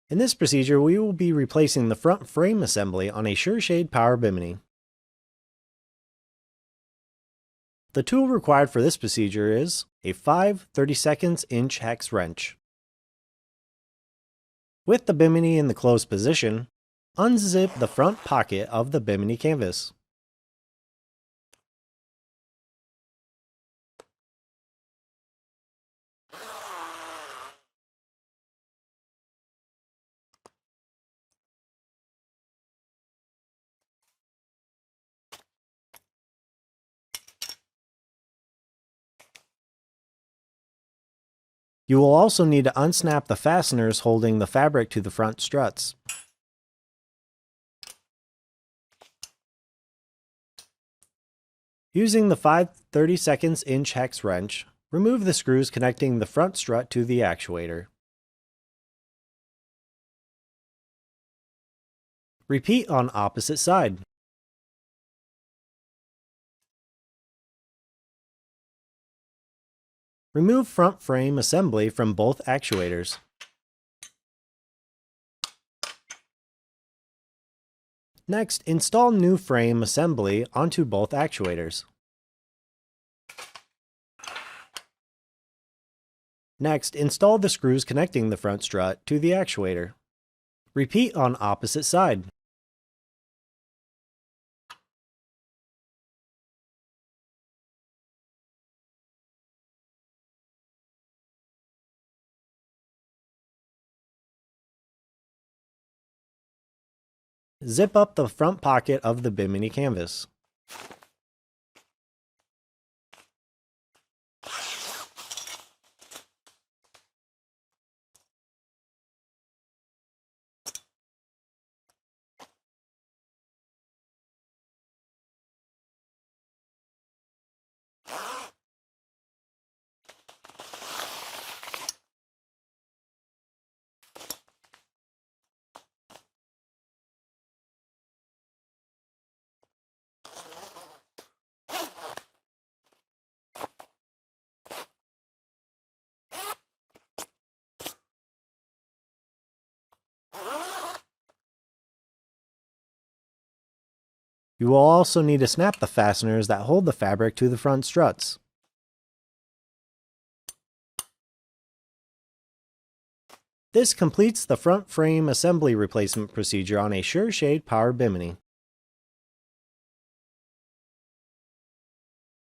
In this procedure, we will be replacing the front frame assembly on a SureShade Power Bimini. The tool required for this procedure is a 5/32 hex wrench. With the Bimini in the closed position, unzip the front pocket of the Bimini canvas. You will also need to unsnap the fasteners holding the fabric to the front struts. Using the 5/32 hex wrench, remove the screws connecting the front strut to the actuator. Repeat on opposite side. Remove front frame assembly from both actuators. Next, install new frame assembly onto both actuators. Next, install the screws connecting the front strut to the actuator. Repeat on opposite side. Zip up the front pocket of the Bimini canvas. You will also need to snap the fasteners that hold the fabric to the front struts. This completes the front frame assembly replacement procedure on a SureShade Power Bimini.